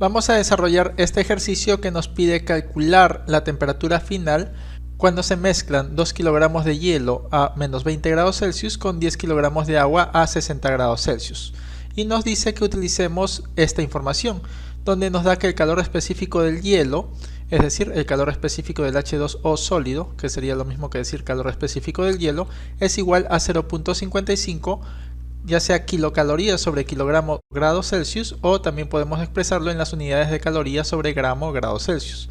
Vamos a desarrollar este ejercicio que nos pide calcular la temperatura final cuando se mezclan 2 kilogramos de hielo a menos 20 grados Celsius con 10 kilogramos de agua a 60 grados Celsius. Y nos dice que utilicemos esta información, donde nos da que el calor específico del hielo, es decir, el calor específico del H2O sólido, que sería lo mismo que decir calor específico del hielo, es igual a 0.55, ya sea kilocalorías sobre kilogramo grado Celsius, o también podemos expresarlo en las unidades de calorías sobre gramo grado Celsius.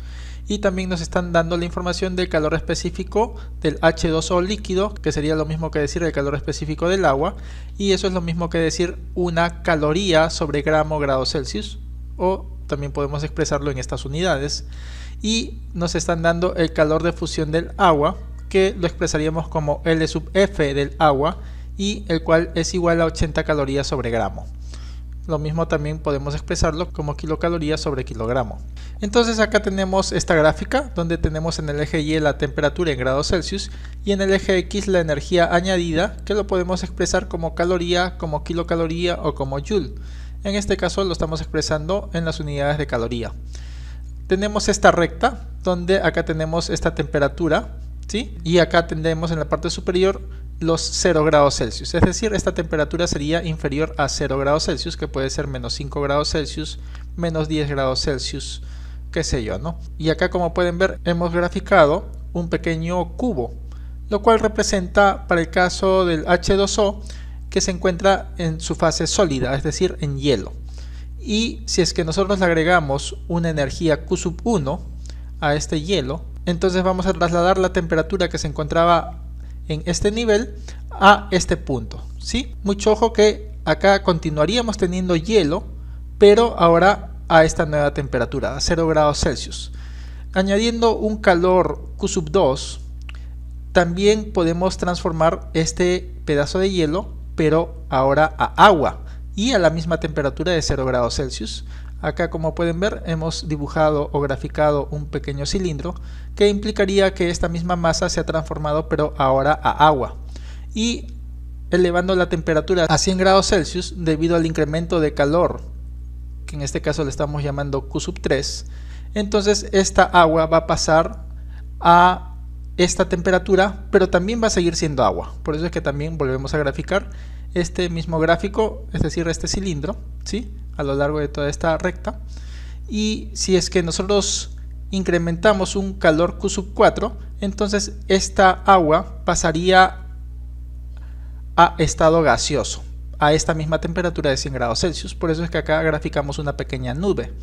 Y también nos están dando la información del calor específico del H2O líquido, que sería lo mismo que decir el calor específico del agua, y eso es lo mismo que decir una caloría sobre gramo grado Celsius, o también podemos expresarlo en estas unidades. Y nos están dando el calor de fusión del agua, que lo expresaríamos como L sub F del agua, y el cual es igual a 80 calorías sobre gramo. Lo mismo también podemos expresarlo como kilocalorías sobre kilogramo. Entonces acá tenemos esta gráfica donde tenemos en el eje Y la temperatura en grados Celsius y en el eje X la energía añadida, que lo podemos expresar como caloría, como kilocaloría o como joule. En este caso lo estamos expresando en las unidades de caloría. Tenemos esta recta donde acá tenemos esta temperatura, ¿sí? Y acá tendremos en la parte superior los 0 grados Celsius, es decir, esta temperatura sería inferior a 0 grados Celsius, que puede ser menos 5 grados Celsius, menos 10 grados Celsius, qué sé yo, ¿no? Y acá, como pueden ver, hemos graficado un pequeño cubo, lo cual representa, para el caso del H2O, que se encuentra en su fase sólida, es decir, en hielo. Y si es que nosotros le agregamos una energía Q sub 1 a este hielo, entonces vamos a trasladar la temperatura que se encontraba en este nivel a este punto, ¿sí? Mucho ojo que acá continuaríamos teniendo hielo, pero ahora a esta nueva temperatura, a 0 grados Celsius. Añadiendo un calor Q sub 2, también podemos transformar este pedazo de hielo, pero ahora a agua y a la misma temperatura de 0 grados Celsius. Acá, como pueden ver, hemos dibujado o graficado un pequeño cilindro que implicaría que esta misma masa se ha transformado pero ahora a agua. Y elevando la temperatura a 100 grados Celsius debido al incremento de calor, que en este caso le estamos llamando Q sub 3, entonces esta agua va a pasar a esta temperatura, pero también va a seguir siendo agua. Por eso es que también volvemos a graficar este mismo gráfico, es decir, este cilindro, ¿sí?, a lo largo de toda esta recta. Y si es que nosotros incrementamos un calor Q sub 4, entonces esta agua pasaría a estado gaseoso, a esta misma temperatura de 100 grados Celsius. Por eso es que acá graficamos una pequeña nube.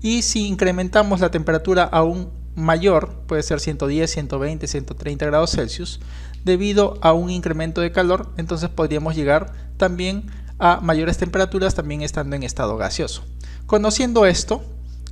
Y si incrementamos la temperatura aún mayor, puede ser 110, 120, 130 grados Celsius, debido a un incremento de calor, entonces podríamos llegar también a mayores temperaturas, también estando en estado gaseoso. Conociendo esto,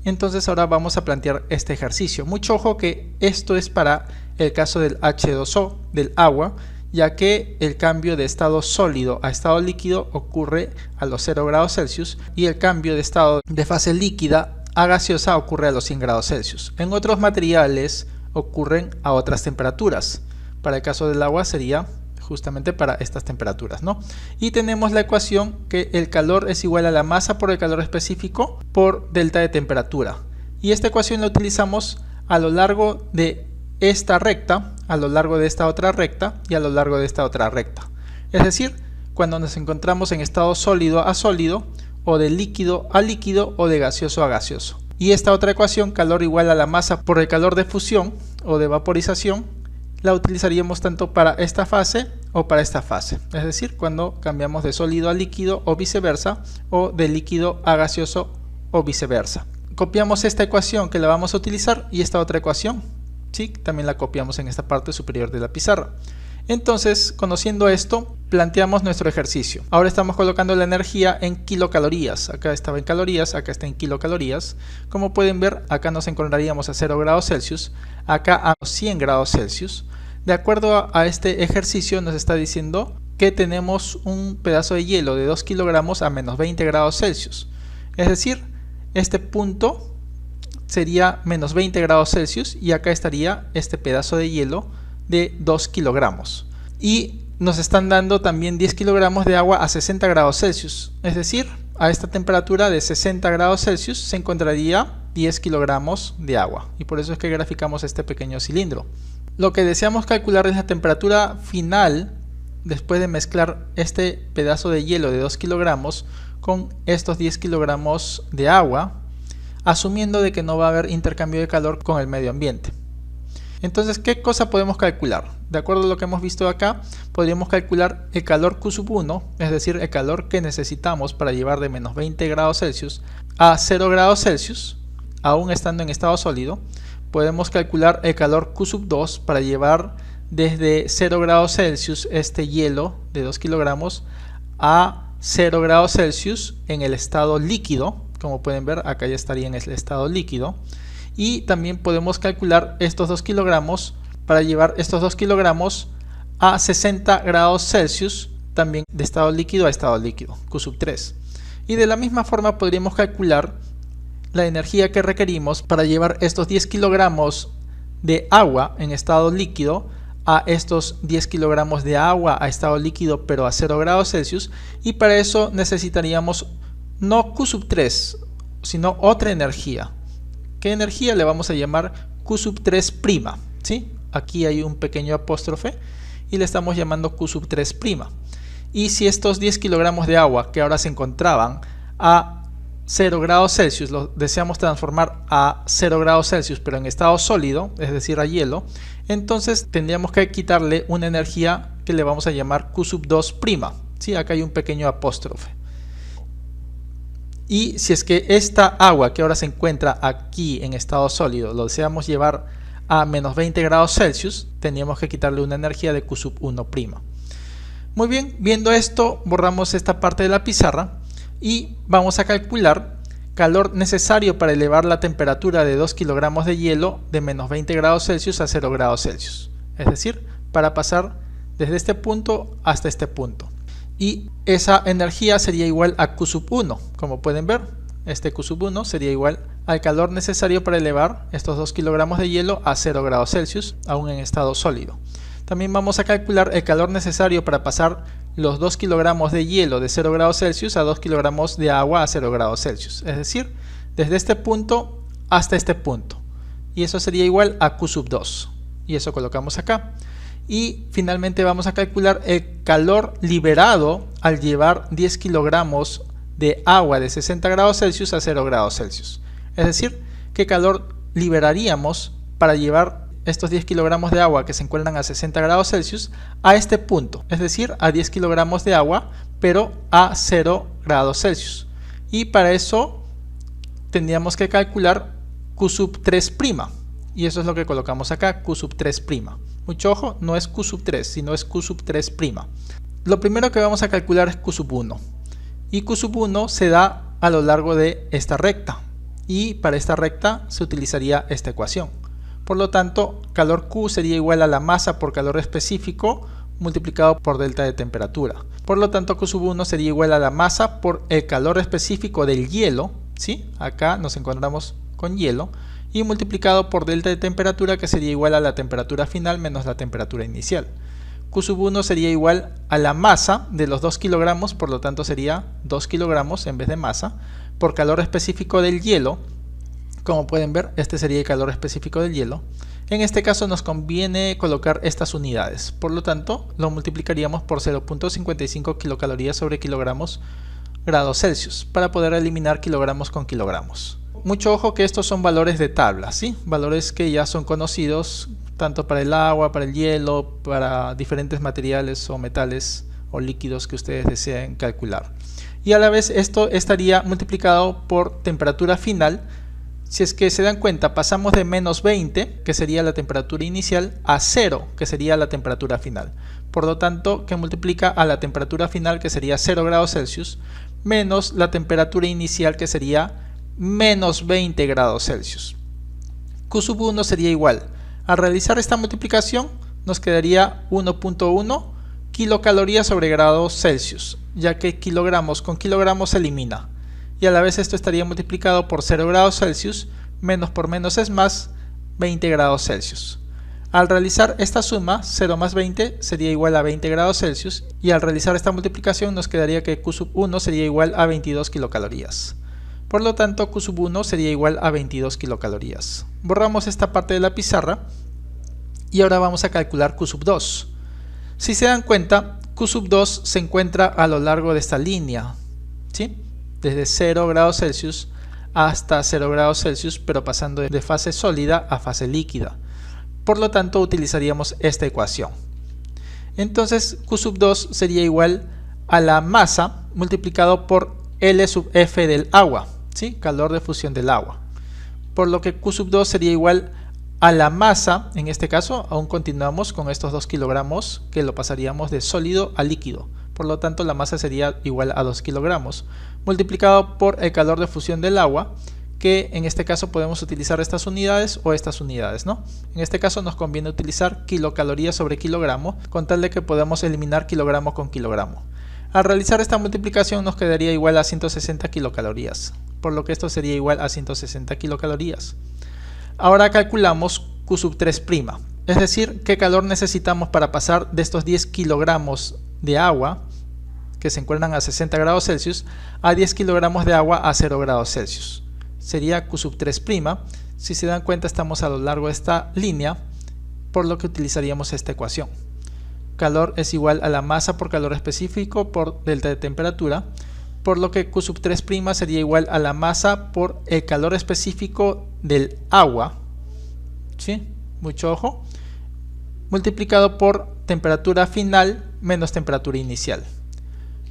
entonces ahora vamos a plantear este ejercicio. Mucho ojo que esto es para el caso del H2O, del agua, ya que el cambio de estado sólido a estado líquido ocurre a los 0 grados Celsius y el cambio de estado de fase líquida a gaseosa ocurre a los 100 grados Celsius. En otros materiales ocurren a otras temperaturas. Para el caso del agua sería justamente para estas temperaturas, ¿no? Y tenemos la ecuación que el calor es igual a la masa por el calor específico por delta de temperatura. Y esta ecuación la utilizamos a lo largo de esta recta, a lo largo de esta otra recta y a lo largo de esta otra recta. Es decir, cuando nos encontramos en estado sólido a sólido, o de líquido a líquido, o de gaseoso a gaseoso. Y esta otra ecuación, calor igual a la masa por el calor de fusión o de vaporización, la utilizaríamos tanto para esta fase o para esta fase, es decir, cuando cambiamos de sólido a líquido o viceversa, o de líquido a gaseoso o viceversa. Copiamos esta ecuación que la vamos a utilizar y esta otra ecuación, ¿sí?, también la copiamos en esta parte superior de la pizarra. Entonces, conociendo esto, planteamos nuestro ejercicio. Ahora estamos colocando la energía en kilocalorías. Acá estaba en calorías, acá está en kilocalorías. Como pueden ver, acá nos encontraríamos a 0 grados Celsius, acá a 100 grados Celsius. De acuerdo a este ejercicio nos está diciendo que tenemos un pedazo de hielo de 2 kilogramos a menos 20 grados Celsius. Es decir, este punto sería menos 20 grados Celsius y acá estaría este pedazo de hielo de 2 kilogramos. Y nos están dando también 10 kilogramos de agua a 60 grados Celsius. Es decir, a esta temperatura de 60 grados Celsius se encontraría 10 kilogramos de agua, y por eso es que graficamos este pequeño cilindro. Lo que deseamos calcular es la temperatura final después de mezclar este pedazo de hielo de 2 kilogramos con estos 10 kilogramos de agua, asumiendo de que no va a haber intercambio de calor con el medio ambiente. Entonces, ¿qué cosa podemos calcular? De acuerdo a lo que hemos visto acá, podríamos calcular el calor Q1, es decir, el calor que necesitamos para llevar de menos 20 grados Celsius a 0 grados Celsius, aún estando en estado sólido. Podemos calcular el calor Q2 para llevar desde 0 grados Celsius este hielo de 2 kilogramos a 0 grados Celsius en el estado líquido. Como pueden ver, acá ya estaría en el estado líquido. Y también podemos calcular estos 2 kilogramos para llevar estos 2 kilogramos a 60 grados Celsius, también de estado líquido a estado líquido, Q3. Y de la misma forma podríamos calcular la energía que requerimos para llevar estos 10 kilogramos de agua en estado líquido a estos 10 kilogramos de agua a estado líquido pero a 0 grados Celsius, y para eso necesitaríamos no Q3, sino otra energía. ¿Qué energía? Le vamos a llamar Q3', ¿sí? Aquí hay un pequeño apóstrofe y le estamos llamando Q3'. Y si estos 10 kilogramos de agua que ahora se encontraban a 0 grados Celsius los deseamos transformar a 0 grados Celsius pero en estado sólido, es decir a hielo, entonces tendríamos que quitarle una energía que le vamos a llamar Q2', ¿sí? Acá hay un pequeño apóstrofe. Y si es que esta agua que ahora se encuentra aquí en estado sólido lo deseamos llevar a menos 20 grados Celsius, tendríamos que quitarle una energía de Q1'. Muy bien, viendo esto, borramos esta parte de la pizarra y vamos a calcular calor necesario para elevar la temperatura de 2 kilogramos de hielo de menos 20 grados Celsius a 0 grados Celsius. Es decir, para pasar desde este punto hasta este punto. Y esa energía sería igual a Q1. Como pueden ver, este Q1 sería igual al calor necesario para elevar estos 2 kilogramos de hielo a 0 grados Celsius, aún en estado sólido. También vamos a calcular el calor necesario para pasar los 2 kilogramos de hielo de 0 grados Celsius a 2 kilogramos de agua a 0 grados Celsius. Es decir, desde este punto hasta este punto. Y eso sería igual a Q2. Y eso colocamos acá. Y finalmente vamos a calcular el calor liberado al llevar 10 kilogramos de agua de 60 grados Celsius a 0 grados Celsius. Es decir, qué calor liberaríamos para llevar estos 10 kilogramos de agua que se encuentran a 60 grados Celsius a este punto. Es decir, a 10 kilogramos de agua pero a 0 grados Celsius. Y para eso tendríamos que calcular Q3'. Y eso es lo que colocamos acá, Q3'. Mucho ojo, no es Q3, sino es Q3'. Lo primero que vamos a calcular es Q1. Y Q1 se da a lo largo de esta recta. Y para esta recta se utilizaría esta ecuación. Por lo tanto, calor Q sería igual a la masa por calor específico multiplicado por delta de temperatura. Por lo tanto, Q1 sería igual a la masa por el calor específico del hielo, ¿sí? Acá nos encontramos con hielo, y multiplicado por delta de temperatura, que sería igual a la temperatura final menos la temperatura inicial. Q1 sería igual a la masa de los 2 kilogramos, por lo tanto sería 2 kilogramos en vez de masa, por calor específico del hielo. Como pueden ver, este sería el calor específico del hielo. En este caso nos conviene colocar estas unidades, por lo tanto lo multiplicaríamos por 0.55 kilocalorías sobre kilogramos grados Celsius para poder eliminar kilogramos con kilogramos. Mucho ojo que estos son valores de tabla, ¿sí? Valores que ya son conocidos tanto para el agua, para el hielo, para diferentes materiales o metales o líquidos que ustedes deseen calcular. Y a la vez esto estaría multiplicado por temperatura final. Si es que se dan cuenta, pasamos de menos 20, que sería la temperatura inicial, a 0, que sería la temperatura final. Por lo tanto, que multiplica a la temperatura final, que sería 0 grados Celsius, menos la temperatura inicial, que sería menos 20 grados Celsius. Q1 sería igual. Al realizar esta multiplicación, nos quedaría 1.1 kilocalorías sobre grados Celsius, ya que kilogramos con kilogramos se elimina. Y a la vez esto estaría multiplicado por 0 grados Celsius, menos por menos es más, 20 grados Celsius. Al realizar esta suma, 0 más 20 sería igual a 20 grados Celsius, y al realizar esta multiplicación nos quedaría que Q sub 1 sería igual a 22 kilocalorías. Por lo tanto, Q sub 1 sería igual a 22 kilocalorías. Borramos esta parte de la pizarra y ahora vamos a calcular Q sub 2. Si se dan cuenta, Q sub 2 se encuentra a lo largo de esta línea, ¿sí? Desde 0 grados Celsius hasta 0 grados Celsius, pero pasando de fase sólida a fase líquida. Por lo tanto, utilizaríamos esta ecuación. Entonces, Q sub 2 sería igual a la masa multiplicado por L sub F del agua, ¿sí? Calor de fusión del agua. Por lo que Q sub 2 sería igual a la masa, en este caso, aún continuamos con estos 2 kilogramos que lo pasaríamos de sólido a líquido. Por lo tanto, la masa sería igual a 2 kilogramos, multiplicado por el calor de fusión del agua, que en este caso podemos utilizar estas unidades o estas unidades, ¿no? En este caso nos conviene utilizar kilocalorías sobre kilogramo, con tal de que podamos eliminar kilogramo con kilogramo. Al realizar esta multiplicación nos quedaría igual a 160 kilocalorías, por lo que esto sería igual a 160 kilocalorías. Ahora calculamos Q sub 3', es decir, qué calor necesitamos para pasar de estos 10 kilogramos de agua, que se encuentran a 60 grados Celsius, a 10 kilogramos de agua a 0 grados Celsius. Sería Q sub 3'. Si se dan cuenta, estamos a lo largo de esta línea, por lo que utilizaríamos esta ecuación. Calor es igual a la masa por calor específico por delta de temperatura, por lo que Q sub 3' sería igual a la masa por el calor específico del agua, ¿sí? Mucho ojo, multiplicado por temperatura final menos temperatura inicial.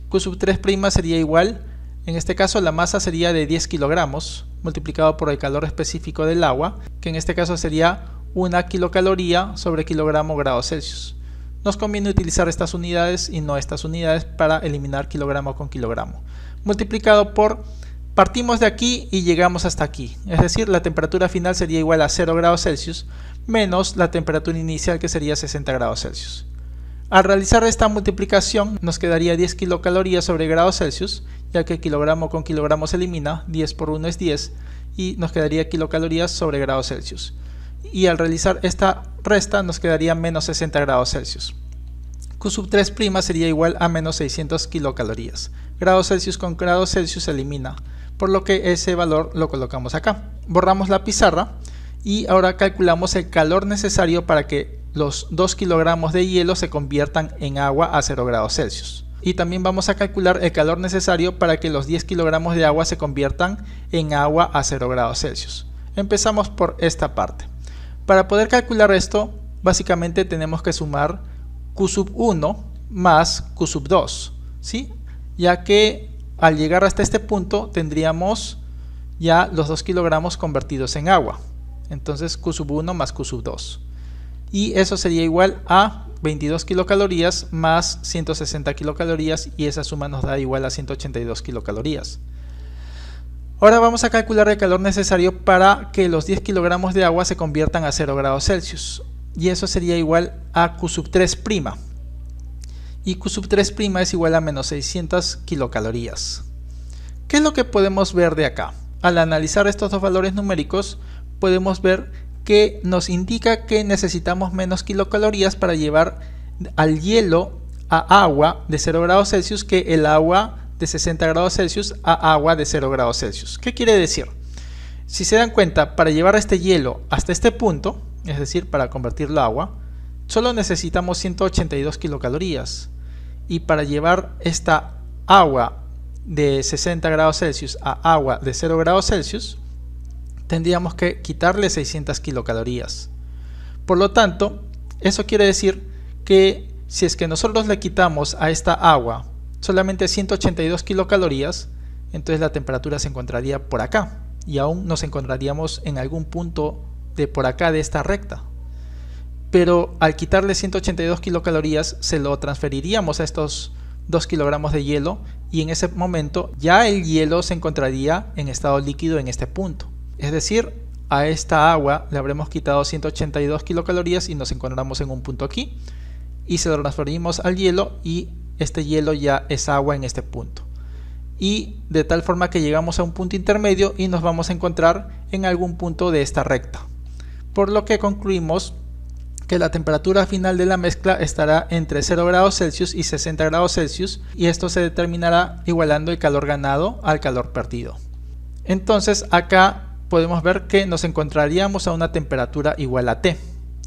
Q sub 3' sería igual, en este caso la masa sería de 10 kilogramos, multiplicado por el calor específico del agua, que en este caso sería 1 kilocaloría sobre kilogramo grados Celsius. Nos conviene utilizar estas unidades y no estas unidades para eliminar kilogramo con kilogramo. Multiplicado por, partimos de aquí y llegamos hasta aquí, es decir, la temperatura final sería igual a 0 grados Celsius menos la temperatura inicial, que sería 60 grados Celsius. Al realizar esta multiplicación nos quedaría 10 kilocalorías sobre grados Celsius, ya que kilogramo con kilogramo se elimina, 10 por 1 es 10, y nos quedaría kilocalorías sobre grados Celsius. Y al realizar esta resta nos quedaría menos 60 grados Celsius. Q sub 3' sería igual a menos 600 kilocalorías. Grados Celsius con grados Celsius se elimina, por lo que ese valor lo colocamos acá. Borramos la pizarra y ahora calculamos el calor necesario para que los 2 kilogramos de hielo se conviertan en agua a 0 grados Celsius. Y también vamos a calcular el calor necesario para que los 10 kilogramos de agua se conviertan en agua a 0 grados Celsius. Empezamos por esta parte. Para poder calcular esto, básicamente tenemos que sumar Q sub 1 más Q sub 2, ¿sí? Ya que al llegar hasta este punto tendríamos ya los 2 kilogramos convertidos en agua. Entonces Q sub 1 más Q sub 2. Y eso sería igual a 22 kilocalorías más 160 kilocalorías, y esa suma nos da igual a 182 kilocalorías. Ahora vamos a calcular el calor necesario para que los 10 kilogramos de agua se conviertan a 0 grados Celsius, y eso sería igual a Q sub 3'. Y Q sub 3' es igual a menos 600 kilocalorías. ¿Qué es lo que podemos ver de acá? Al analizar estos dos valores numéricos, podemos ver que nos indica que necesitamos menos kilocalorías para llevar al hielo a agua de 0 grados Celsius que el agua de 60 grados Celsius a agua de 0 grados Celsius. ¿Qué quiere decir? Si se dan cuenta, para llevar este hielo hasta este punto, es decir, para convertirlo a agua, solo necesitamos 182 kilocalorías. Y para llevar esta agua de 60 grados Celsius a agua de 0 grados Celsius, tendríamos que quitarle 600 kilocalorías. Por lo tanto, eso quiere decir que si es que nosotros le quitamos a esta agua solamente 182 kilocalorías, entonces la temperatura se encontraría por acá y aún nos encontraríamos en algún punto de por acá de esta recta. Pero al quitarle 182 kilocalorías se lo transferiríamos a estos 2 kilogramos de hielo, y en ese momento ya el hielo se encontraría en estado líquido en este punto. Es decir, a esta agua le habremos quitado 182 kilocalorías y nos encontramos en un punto aquí, y se lo transferimos al hielo y este hielo ya es agua en este punto. Y de tal forma que llegamos a un punto intermedio y nos vamos a encontrar en algún punto de esta recta. Por lo que concluimos que la temperatura final de la mezcla estará entre 0 grados Celsius y 60 grados Celsius, y esto se determinará igualando el calor ganado al calor perdido. Entonces acá podemos ver que nos encontraríamos a una temperatura igual a T,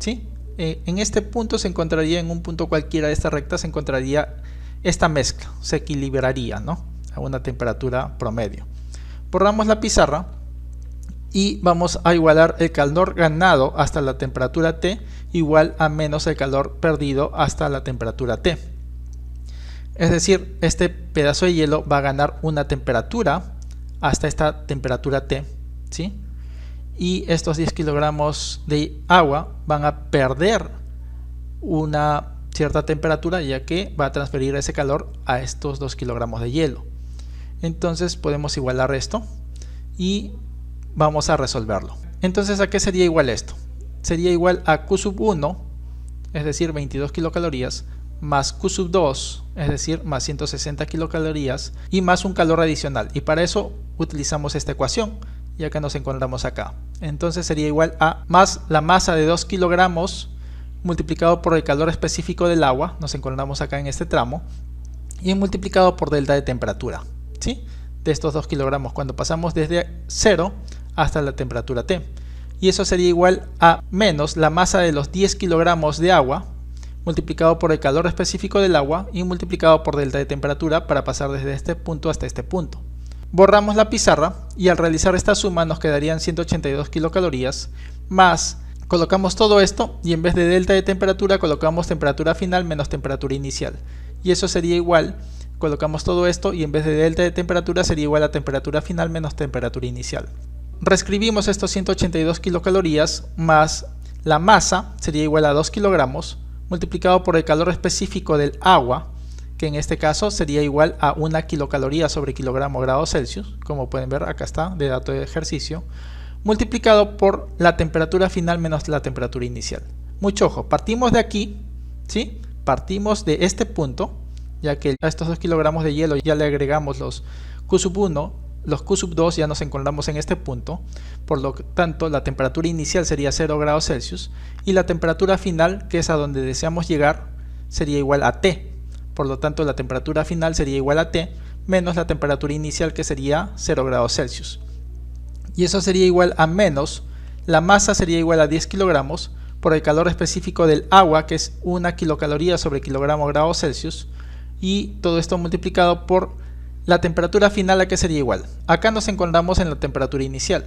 ¿sí? En este punto se encontraría, en un punto cualquiera de esta recta, se encontraría esta mezcla, se equilibraría, ¿no?, a una temperatura promedio. Borramos la pizarra y vamos a igualar el calor ganado hasta la temperatura T igual a menos el calor perdido hasta la temperatura T. Es decir, este pedazo de hielo va a ganar una temperatura hasta esta temperatura T, ¿sí? Y estos 10 kilogramos de agua van a perder una cierta temperatura, ya que va a transferir ese calor a estos 2 kilogramos de hielo. Entonces podemos igualar esto y vamos a resolverlo. Entonces, ¿a qué sería igual esto? Sería igual a Q sub 1, es decir, 22 kilocalorías, más Q sub 2, es decir, más 160 kilocalorías, y más un calor adicional. Y para eso utilizamos esta ecuación, ya que nos encontramos acá. Entonces sería igual a más la masa de 2 kilogramos multiplicado por el calor específico del agua, nos encontramos acá en este tramo, y multiplicado por delta de temperatura, ¿sí?, de estos 2 kilogramos cuando pasamos desde 0 hasta la temperatura T. Y eso sería igual a menos la masa de los 10 kilogramos de agua multiplicado por el calor específico del agua y multiplicado por delta de temperatura para pasar desde este punto hasta este punto. Borramos la pizarra y al realizar esta suma nos quedarían 182 kilocalorías más, colocamos todo esto y en vez de delta de temperatura colocamos temperatura final menos temperatura inicial. Y eso sería igual, colocamos todo esto y en vez de delta de temperatura sería igual a temperatura final menos temperatura inicial. Reescribimos estos 182 kilocalorías más la masa sería igual a 2 kilogramos multiplicado por el calor específico del agua, que en este caso sería igual a 1 kilocaloría sobre kilogramo grados Celsius, como pueden ver acá está de dato de ejercicio, multiplicado por la temperatura final menos la temperatura inicial. Mucho ojo, partimos de aquí, ¿sí? Partimos de este punto, ya que a estos 2 kilogramos de hielo ya le agregamos los Q sub 1, los Q sub 2 ya nos encontramos en este punto, por lo tanto la temperatura inicial sería 0 grados Celsius y la temperatura final, que es a donde deseamos llegar, sería igual a T. Por lo tanto la temperatura final sería igual a T menos la temperatura inicial, que sería 0 grados Celsius. Y eso sería igual a menos, la masa sería igual a 10 kilogramos por el calor específico del agua, que es 1 kilocaloría sobre kilogramo grados Celsius, y todo esto multiplicado por la temperatura final, a que sería igual. Acá nos encontramos en la temperatura inicial,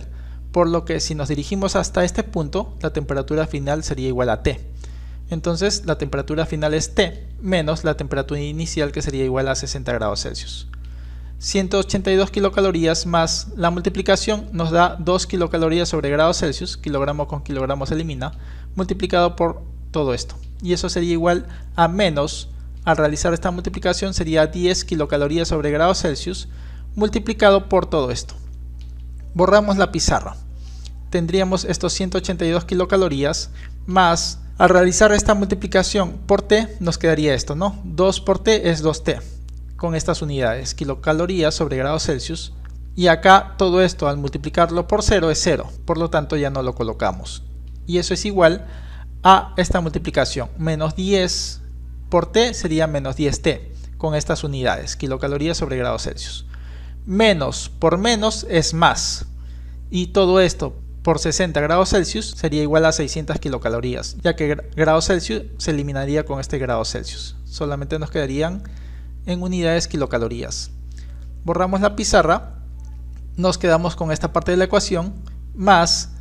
por lo que si nos dirigimos hasta este punto, la temperatura final sería igual a T. Entonces la temperatura final es T menos la temperatura inicial, que sería igual a 60 grados Celsius. 182 kilocalorías más la multiplicación nos da 2 kilocalorías sobre grados Celsius, kilogramo con kilogramo se elimina, multiplicado por todo esto. Y eso sería igual a menos, al realizar esta multiplicación sería 10 kilocalorías sobre grados Celsius multiplicado por todo esto. Borramos la pizarra. Tendríamos estos 182 kilocalorías más, al realizar esta multiplicación por T nos quedaría esto, ¿no? 2 por T es 2T con estas unidades, kilocalorías sobre grados Celsius, y acá todo esto al multiplicarlo por 0 es 0, por lo tanto ya no lo colocamos. Y eso es igual a esta multiplicación, menos 10 por T sería menos 10T con estas unidades, kilocalorías sobre grados Celsius. Menos por menos es más, y todo esto por 60 grados Celsius sería igual a 600 kilocalorías, ya que grados Celsius se eliminaría con este grado Celsius, solamente nos quedarían en unidades kilocalorías. Borramos la pizarra, nos quedamos con esta parte de la ecuación, más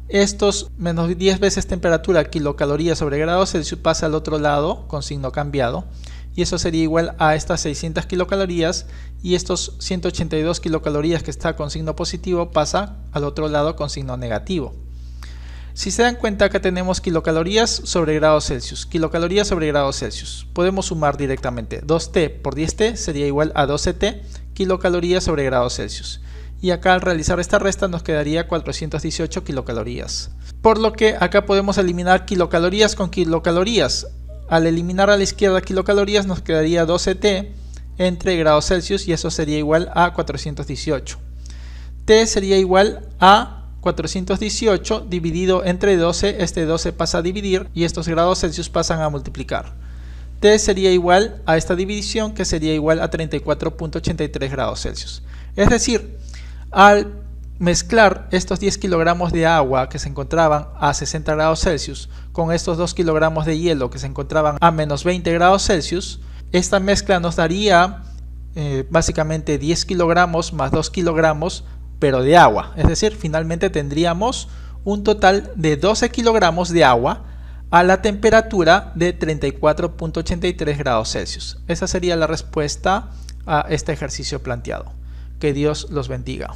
estos menos 10 veces temperatura kilocalorías sobre grados Celsius pasa al otro lado con signo cambiado, y eso sería igual a estas 600 kilocalorías, y estos 182 kilocalorías que está con signo positivo pasa al otro lado con signo negativo. Si se dan cuenta, acá tenemos kilocalorías sobre grados Celsius, kilocalorías sobre grados Celsius. Podemos sumar directamente. 2T por 10T sería igual a 12T kilocalorías sobre grados Celsius. Y acá al realizar esta resta nos quedaría 418 kilocalorías. Por lo que acá podemos eliminar kilocalorías con kilocalorías. Al eliminar a la izquierda kilocalorías nos quedaría 12T entre grados Celsius, y eso sería igual a 418. T sería igual a 418 dividido entre 12, este 12 pasa a dividir y estos grados Celsius pasan a multiplicar. T sería igual a esta división, que sería igual a 34.83 grados Celsius. Es decir, al mezclar estos 10 kilogramos de agua que se encontraban a 60 grados Celsius con estos 2 kilogramos de hielo que se encontraban a menos 20 grados Celsius, esta mezcla nos daría básicamente 10 kilogramos más 2 kilogramos, pero de agua. Es decir, finalmente tendríamos un total de 12 kilogramos de agua a la temperatura de 34.83 grados Celsius. Esa sería la respuesta a este ejercicio planteado. Que Dios los bendiga.